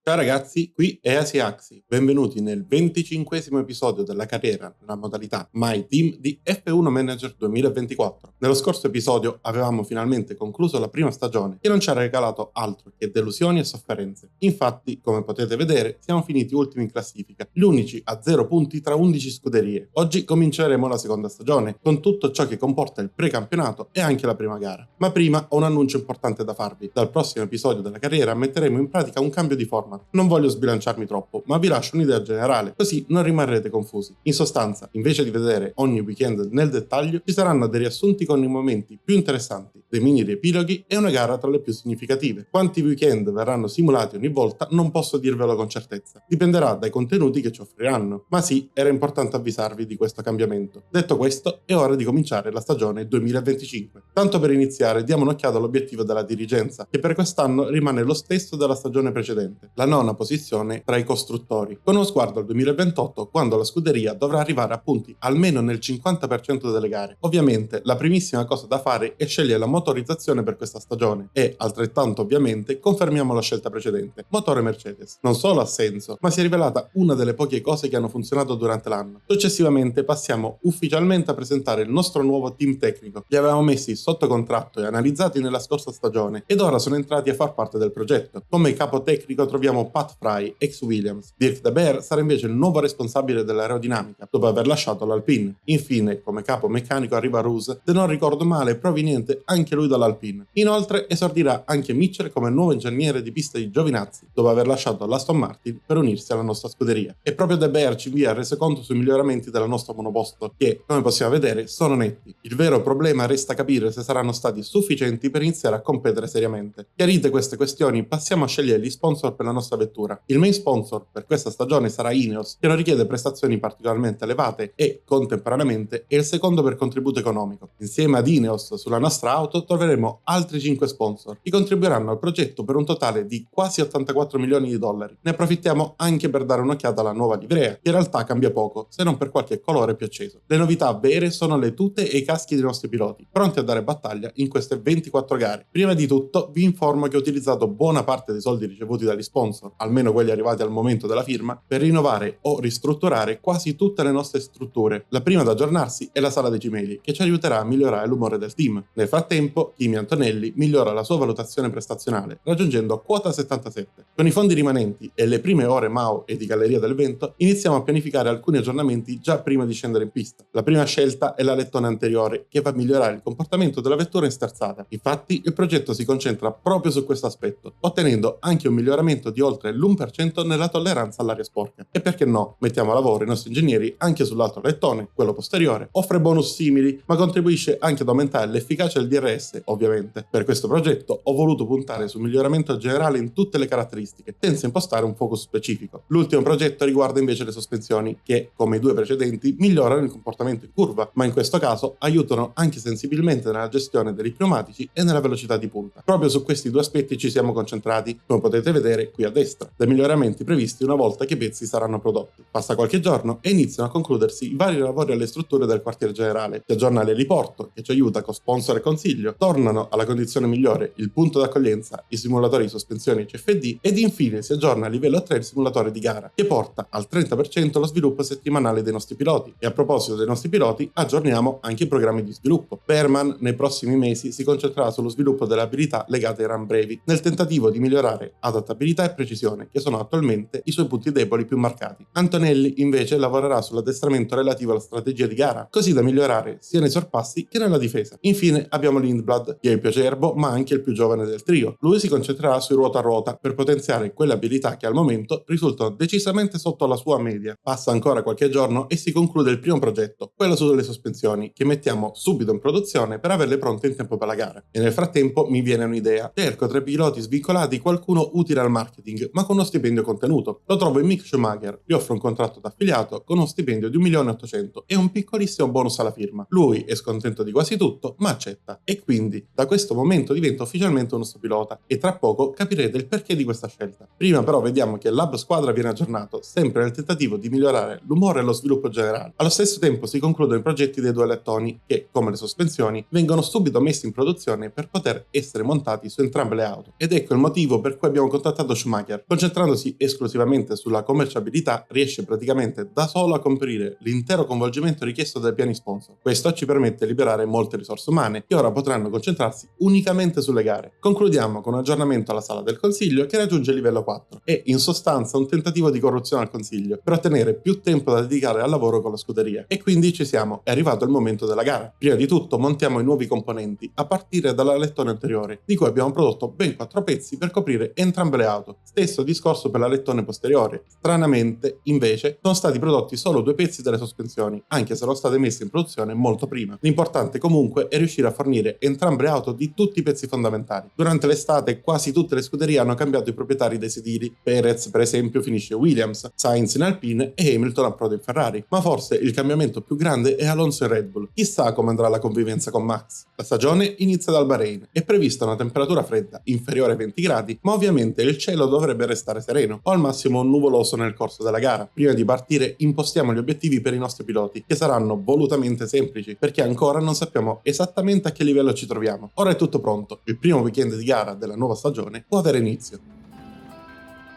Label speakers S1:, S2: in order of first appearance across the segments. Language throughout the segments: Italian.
S1: Ciao ragazzi, qui è Asiaxi, benvenuti nel 25esimo episodio della carriera nella modalità My Team di F1 Manager 2024. Nello scorso episodio avevamo finalmente concluso la prima stagione che non ci ha regalato altro che delusioni e sofferenze. Infatti, come potete vedere, siamo finiti ultimi in classifica, gli unici a 0 punti tra 11 scuderie. Oggi cominceremo la seconda stagione, con tutto ciò che comporta il precampionato e anche la prima gara. Ma prima ho un annuncio importante da farvi. Dal prossimo episodio della carriera metteremo in pratica un cambio di format. Non voglio sbilanciarmi troppo, ma vi lascio un'idea generale, così non rimarrete confusi. In sostanza, invece di vedere ogni weekend nel dettaglio, ci saranno dei riassunti con i momenti più interessanti, dei mini riepiloghi e una gara tra le più significative. Quanti weekend verranno simulati ogni volta non posso dirvelo con certezza, dipenderà dai contenuti che ci offriranno, ma sì, era importante avvisarvi di questo cambiamento. Detto questo, è ora di cominciare la stagione 2025. Tanto per iniziare diamo un'occhiata all'obiettivo della dirigenza, che per quest'anno rimane lo stesso della stagione precedente, la nona posizione tra i costruttori, con uno sguardo al 2028 quando la scuderia dovrà arrivare a punti almeno nel 50% delle gare. Ovviamente la primissima cosa da fare è scegliere la motorizzazione per questa stagione e, altrettanto ovviamente, confermiamo la scelta precedente, motore Mercedes. Non solo ha senso, ma si è rivelata una delle poche cose che hanno funzionato durante l'anno. Successivamente passiamo ufficialmente a presentare il nostro nuovo team tecnico. Li avevamo messi sotto contratto e analizzati nella scorsa stagione ed ora sono entrati a far parte del progetto. Come capo tecnico troviamo Pat Fry, ex Williams. Dirk De Beer sarà invece il nuovo responsabile dell'aerodinamica, dopo aver lasciato l'Alpine. Infine, come capo meccanico arriva Roos, se non ricordo male proveniente anche lui dall'Alpine. Inoltre esordirà anche Mitchell come nuovo ingegnere di pista di Giovinazzi, dopo aver lasciato l'Aston Martin per unirsi alla nostra scuderia. E proprio De Beer ci invia il resoconto sui miglioramenti della nostra monoposto, che, come possiamo vedere, sono netti. Il vero problema resta capire se saranno stati sufficienti per iniziare a competere seriamente. Chiarite queste questioni, passiamo a scegliere gli sponsor per la nostra vettura. Il main sponsor per questa stagione sarà Ineos, che non richiede prestazioni particolarmente elevate e, contemporaneamente, è il secondo per contributo economico. Insieme ad Ineos sulla nostra auto troveremo altri 5 sponsor, che contribuiranno al progetto per un totale di quasi 84 milioni di dollari. Ne approfittiamo anche per dare un'occhiata alla nuova livrea, che in realtà cambia poco, se non per qualche colore più acceso. Le novità vere sono le tute e i caschi dei nostri piloti, pronti a dare battaglia in queste 24 gare. Prima di tutto vi informo che ho utilizzato buona parte dei soldi ricevuti dagli sponsor, almeno quelli arrivati al momento della firma, per rinnovare o ristrutturare quasi tutte le nostre strutture. La prima ad aggiornarsi è la sala dei cimeli, che ci aiuterà a migliorare l'umore del team. Nel frattempo, Kimi Antonelli migliora la sua valutazione prestazionale, raggiungendo quota 77. Con i fondi rimanenti e le prime ore Mao e di galleria dell'evento, iniziamo a pianificare alcuni aggiornamenti già prima di scendere in pista. La prima scelta è l'alettone anteriore, che va a migliorare il comportamento della vettura in sterzata. Infatti, il progetto si concentra proprio su questo aspetto, ottenendo anche un miglioramento di oltre l'1% nella tolleranza all'aria sporca. E perché no, mettiamo a lavoro i nostri ingegneri anche sull'altro lettone, quello posteriore. Offre bonus simili, ma contribuisce anche ad aumentare l'efficacia del DRS, ovviamente. Per questo progetto ho voluto puntare sul miglioramento generale in tutte le caratteristiche, senza impostare un focus specifico. L'ultimo progetto riguarda invece le sospensioni, che, come i due precedenti, migliorano il comportamento in curva, ma in questo caso aiutano anche sensibilmente nella gestione dei pneumatici e nella velocità di punta. Proprio su questi due aspetti ci siamo concentrati, come potete vedere qui a destra, dai miglioramenti previsti una volta che i pezzi saranno prodotti. Passa qualche giorno e iniziano a concludersi i vari lavori alle strutture del quartier generale. Si aggiorna l'eliporto, che ci aiuta con sponsor e consiglio, tornano alla condizione migliore il punto d'accoglienza, i simulatori di sospensioni CFD ed infine si aggiorna a livello 3 il simulatore di gara, che porta al 30% lo sviluppo settimanale dei nostri piloti. E a proposito dei nostri piloti, aggiorniamo anche i programmi di sviluppo. Berman nei prossimi mesi si concentrerà sullo sviluppo delle abilità legate ai run brevi, nel tentativo di migliorare adattabilità e precisione, che sono attualmente i suoi punti deboli più marcati. Antonelli invece lavorerà sull'addestramento relativo alla strategia di gara, così da migliorare sia nei sorpassi che nella difesa. Infine abbiamo Lindblad, che è il più acerbo ma anche il più giovane del trio. Lui si concentrerà sui ruota a ruota per potenziare quelle abilità che al momento risultano decisamente sotto la sua media. Passa ancora qualche giorno e si conclude il primo progetto, quello sulle sospensioni, che mettiamo subito in produzione per averle pronte in tempo per la gara. E nel frattempo mi viene un'idea. Cerco tra i piloti svincolati qualcuno utile al marketing, ma con uno stipendio contenuto. Lo trovo in Mick Schumacher, gli offre un contratto d'affiliato con uno stipendio di 1.800.000 e un piccolissimo bonus alla firma. Lui è scontento di quasi tutto, ma accetta. E quindi, da questo momento diventa ufficialmente un nostro pilota, e tra poco capirete il perché di questa scelta. Prima però vediamo che il lab squadra viene aggiornato, sempre nel tentativo di migliorare l'umore e lo sviluppo generale. Allo stesso tempo si concludono i progetti dei due alettoni, che, come le sospensioni, vengono subito messi in produzione per poter essere montati su entrambe le auto. Ed ecco il motivo per cui abbiamo contattato Schumacher Schumacher. Concentrandosi esclusivamente sulla commerciabilità, riesce praticamente da solo a coprire l'intero coinvolgimento richiesto dai piani sponsor. Questo ci permette di liberare molte risorse umane che ora potranno concentrarsi unicamente sulle gare. Concludiamo con un aggiornamento alla sala del consiglio che raggiunge il livello 4 e in sostanza un tentativo di corruzione al consiglio per ottenere più tempo da dedicare al lavoro con la scuderia. E quindi ci siamo, è arrivato il momento della gara. Prima di tutto montiamo i nuovi componenti a partire dall'alettone anteriore, di cui abbiamo prodotto ben 4 pezzi per coprire entrambe le auto. Stesso discorso per l'alettone posteriore. Stranamente, invece, sono stati prodotti solo 2 pezzi delle sospensioni, anche se erano state messe in produzione molto prima. L'importante comunque è riuscire a fornire entrambe le auto di tutti i pezzi fondamentali. Durante l'estate quasi tutte le scuderie hanno cambiato i proprietari dei sedili. Perez, per esempio, finisce Williams, Sainz in Alpine e Hamilton approda in Ferrari. Ma forse il cambiamento più grande è Alonso in Red Bull. Chissà come andrà la convivenza con Max. La stagione inizia dal Bahrain. È prevista una temperatura fredda inferiore ai 20 gradi, ma ovviamente il cielo dovrebbe restare sereno o al massimo nuvoloso nel corso della gara. Prima di partire impostiamo gli obiettivi per i nostri piloti, che saranno volutamente semplici, perché ancora non sappiamo esattamente a che livello ci troviamo. Ora è tutto pronto, il primo weekend di gara della nuova stagione può avere inizio.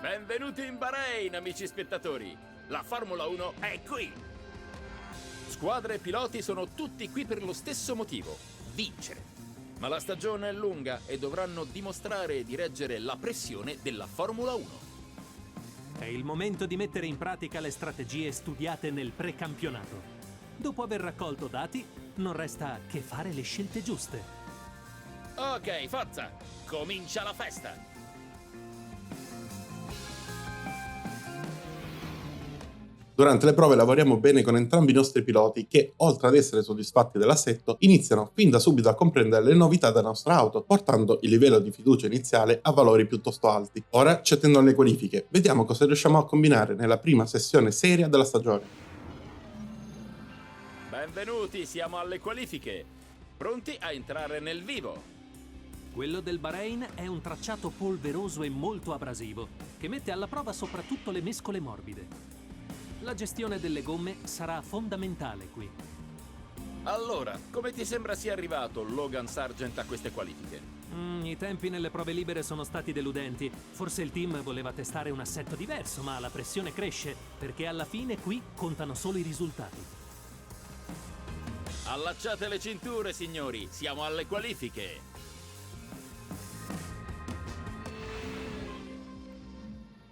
S2: Benvenuti in Bahrain, amici spettatori! La Formula 1 è qui! Squadre e piloti sono tutti qui per lo stesso motivo: vincere. Ma la stagione è lunga e dovranno dimostrare di reggere la pressione della Formula 1.
S3: È il momento di mettere in pratica le strategie studiate nel precampionato. Dopo aver raccolto dati, non resta che fare le scelte giuste.
S2: Ok, forza! Comincia la festa!
S1: Durante le prove lavoriamo bene con entrambi i nostri piloti che, oltre ad essere soddisfatti dell'assetto, iniziano fin da subito a comprendere le novità della nostra auto, portando il livello di fiducia iniziale a valori piuttosto alti. Ora ci attendono le qualifiche, vediamo cosa riusciamo a combinare nella prima sessione seria della stagione.
S2: Benvenuti, siamo alle qualifiche, pronti a entrare nel vivo.
S3: Quello del Bahrain è un tracciato polveroso e molto abrasivo, che mette alla prova soprattutto le mescole morbide. La gestione delle gomme sarà fondamentale qui.
S2: Allora, come ti sembra sia arrivato Logan Sargent a queste qualifiche?
S3: I tempi nelle prove libere sono stati deludenti. Forse il team voleva testare un assetto diverso, ma la pressione cresce, perché alla fine qui contano solo i risultati.
S2: Allacciate le cinture, signori, siamo alle qualifiche!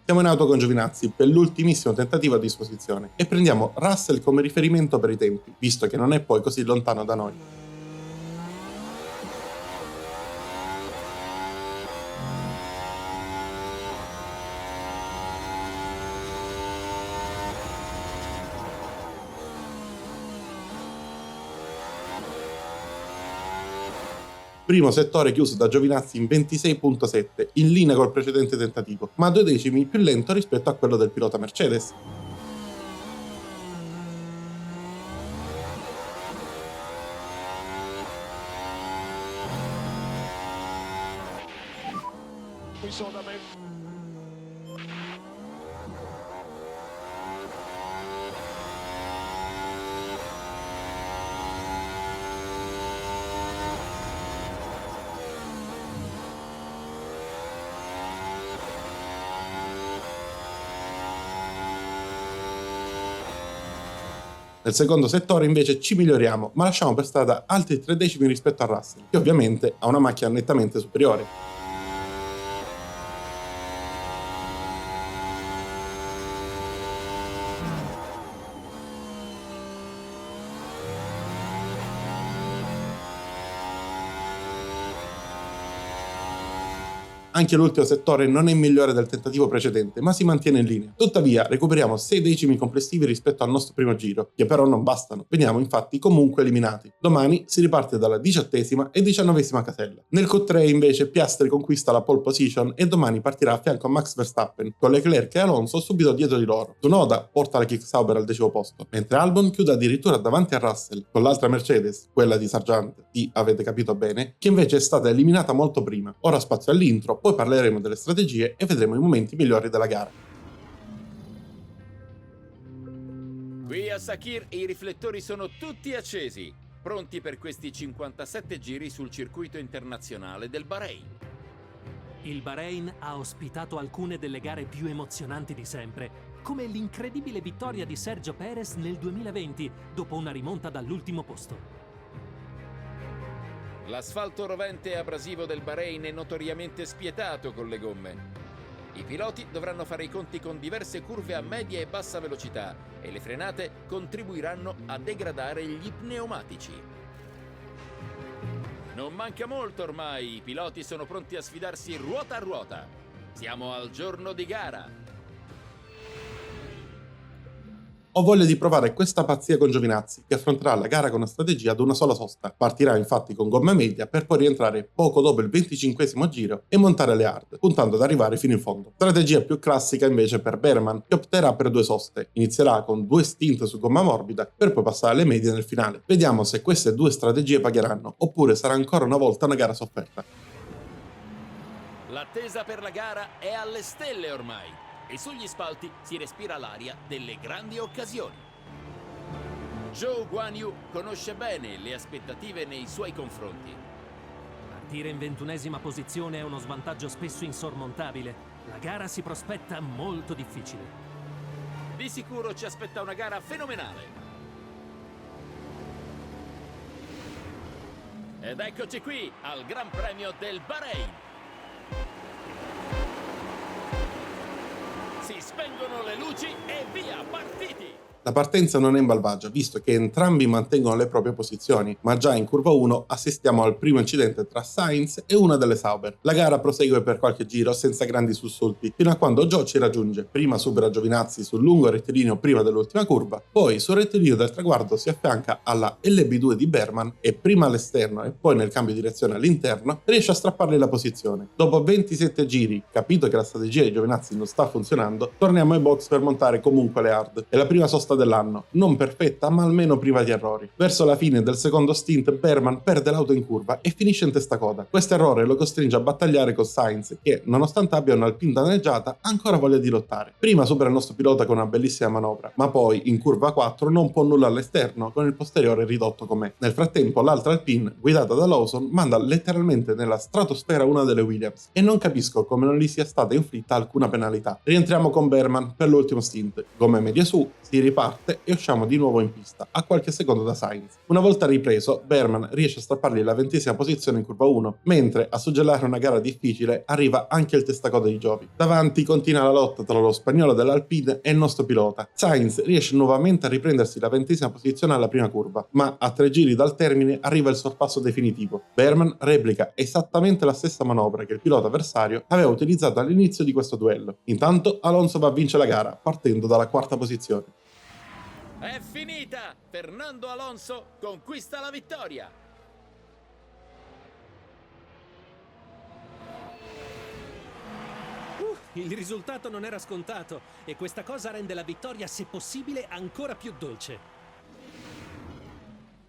S1: Siamo in auto con Giovinazzi per l'ultimissimo tentativo a disposizione e prendiamo Russell come riferimento per i tempi, visto che non è poi così lontano da noi. Primo settore chiuso da Giovinazzi in 26.7, in linea col precedente tentativo, ma 2 decimi più lento rispetto a quello del pilota Mercedes. Nel secondo settore invece ci miglioriamo, ma lasciamo per strada altri 3 decimi rispetto a Russell, che ovviamente ha una macchina nettamente superiore. Anche l'ultimo settore non è migliore del tentativo precedente, ma si mantiene in linea. Tuttavia, recuperiamo 6 decimi complessivi rispetto al nostro primo giro, che però non bastano. Veniamo infatti comunque eliminati. Domani si riparte dalla 18ª e 19ª casella. Nel Q3 invece Piastri conquista la pole position e domani partirà a fianco a Max Verstappen, con Leclerc e Alonso subito dietro di loro. Tsunoda porta la Kick Sauber al 10° posto, mentre Albon chiude addirittura davanti a Russell, con l'altra Mercedes, quella di Sargent, avete capito bene, che invece è stata eliminata molto prima. Ora spazio all'intro, poi parleremo delle strategie e vedremo i momenti migliori della gara.
S2: Qui a Sakhir i riflettori sono tutti accesi, pronti per questi 57 giri sul circuito internazionale del Bahrain.
S3: Il Bahrain ha ospitato alcune delle gare più emozionanti di sempre, come l'incredibile vittoria di Sergio Perez nel 2020, dopo una rimonta dall'ultimo posto.
S2: L'asfalto rovente e abrasivo del Bahrain è notoriamente spietato con le gomme. I piloti dovranno fare i conti con diverse curve a media e bassa velocità e le frenate contribuiranno a degradare gli pneumatici. Non manca molto ormai, i piloti sono pronti a sfidarsi ruota a ruota. Siamo al giorno di gara.
S1: Ho voglia di provare questa pazzia con Giovinazzi, che affronterà la gara con una strategia ad una sola sosta. Partirà infatti con gomma media per poi rientrare poco dopo il 25esimo giro e montare le hard, puntando ad arrivare fino in fondo. Strategia più classica invece per Behrman, che opterà per 2 soste. Inizierà con 2 stint su gomma morbida per poi passare alle medie nel finale. Vediamo se queste 2 strategie pagheranno, oppure sarà ancora una volta una gara sofferta.
S2: L'attesa per la gara è alle stelle ormai. E sugli spalti si respira l'aria delle grandi occasioni. Zhou Guanyu conosce bene le aspettative nei suoi confronti.
S3: Partire in 21esima posizione è uno svantaggio spesso insormontabile. La gara si prospetta molto difficile.
S2: Di sicuro ci aspetta una gara fenomenale. Ed eccoci qui al Gran Premio del Bahrain. Si spengono le luci e via, partiti!
S1: La partenza non è in malvagia, visto che entrambi mantengono le proprie posizioni, ma già in curva 1 assistiamo al primo incidente tra Sainz e una delle Sauber. La gara prosegue per qualche giro senza grandi sussulti, fino a quando Zhou ci raggiunge. Prima supera Giovinazzi sul lungo rettilineo prima dell'ultima curva, poi sul rettilineo del traguardo si affianca alla LB2 di Behrman e prima all'esterno e poi nel cambio direzione all'interno riesce a strappargli la posizione. Dopo 27 giri, capito che la strategia di Giovinazzi non sta funzionando, torniamo ai box per montare comunque le hard. È la prima sosta dell'anno, non perfetta ma almeno priva di errori. Verso la fine del secondo stint Behrman perde l'auto in curva e finisce in testa coda. Questo errore lo costringe a battagliare con Sainz che, nonostante abbia un'Alpine danneggiata, ha ancora voglia di lottare. Prima supera il nostro pilota con una bellissima manovra, ma poi in curva 4 non può nulla all'esterno con il posteriore ridotto com'è. Nel frattempo l'altra Alpine, guidata da Lawson, manda letteralmente nella stratosfera una delle Williams e non capisco come non gli sia stata inflitta alcuna penalità. Rientriamo con Behrman per l'ultimo stint. Gomme media su, si riparte e usciamo di nuovo in pista, a qualche secondo da Sainz. Una volta ripreso, Behrman riesce a strappargli la 20esima posizione in curva 1, mentre a suggellare una gara difficile arriva anche il testacoda di Giovi. Davanti continua la lotta tra lo spagnolo dell'Alpine e il nostro pilota. Sainz riesce nuovamente a riprendersi la 20esima posizione alla prima curva, ma a 3 giri dal termine arriva il sorpasso definitivo. Behrman replica esattamente la stessa manovra che il pilota avversario aveva utilizzato all'inizio di questo duello. Intanto Alonso va a vincere la gara, partendo dalla 4ª posizione.
S2: È finita! Fernando Alonso conquista la vittoria!
S3: Il risultato non era scontato e questa cosa rende la vittoria, se possibile, ancora più dolce.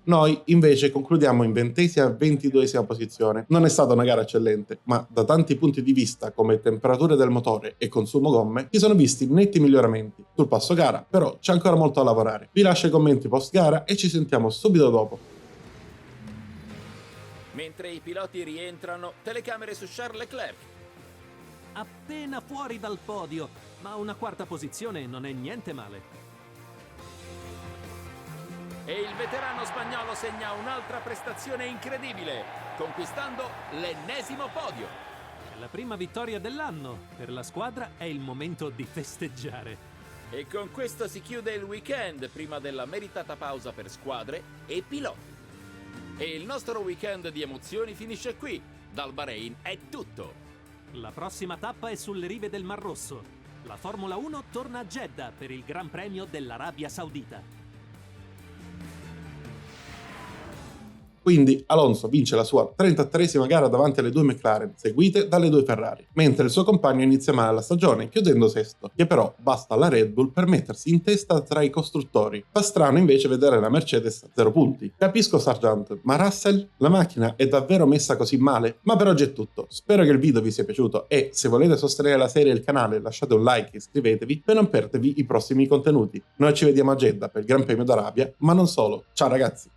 S1: Noi invece concludiamo in 20esima e 22esima posizione. Non è stata una gara eccellente, ma da tanti punti di vista come temperature del motore e consumo gomme si sono visti netti miglioramenti. Sul passo gara però c'è ancora molto da lavorare. Vi lascio i commenti post gara e ci sentiamo subito dopo.
S2: Mentre i piloti rientrano, telecamere su Charles Leclerc.
S3: Appena fuori dal podio, ma una 4ª posizione non è niente male.
S2: E il veterano spagnolo segna un'altra prestazione incredibile, conquistando l'10° podio.
S3: È la prima vittoria dell'anno. Per la squadra è il momento di festeggiare.
S2: E con questo si chiude il weekend prima della meritata pausa per squadre e piloti. E il nostro weekend di emozioni finisce qui. Dal Bahrain è tutto.
S3: La prossima tappa è sulle rive del Mar Rosso. La Formula 1 torna a Jeddah per il Gran Premio dell'Arabia Saudita.
S1: Quindi Alonso vince la sua 33esima gara davanti alle 2 McLaren, seguite dalle 2 Ferrari, mentre il suo compagno inizia male la stagione, chiudendo sesto, che però basta alla Red Bull per mettersi in testa tra i costruttori. Fa strano invece vedere la Mercedes a 0 punti. Capisco Sargent, ma Russell? La macchina è davvero messa così male? Ma per oggi è tutto. Spero che il video vi sia piaciuto e, se volete sostenere la serie e il canale, lasciate un like e iscrivetevi per non perdervi i prossimi contenuti. Noi ci vediamo a Jeddah per il Gran Premio d'Arabia, ma non solo. Ciao ragazzi!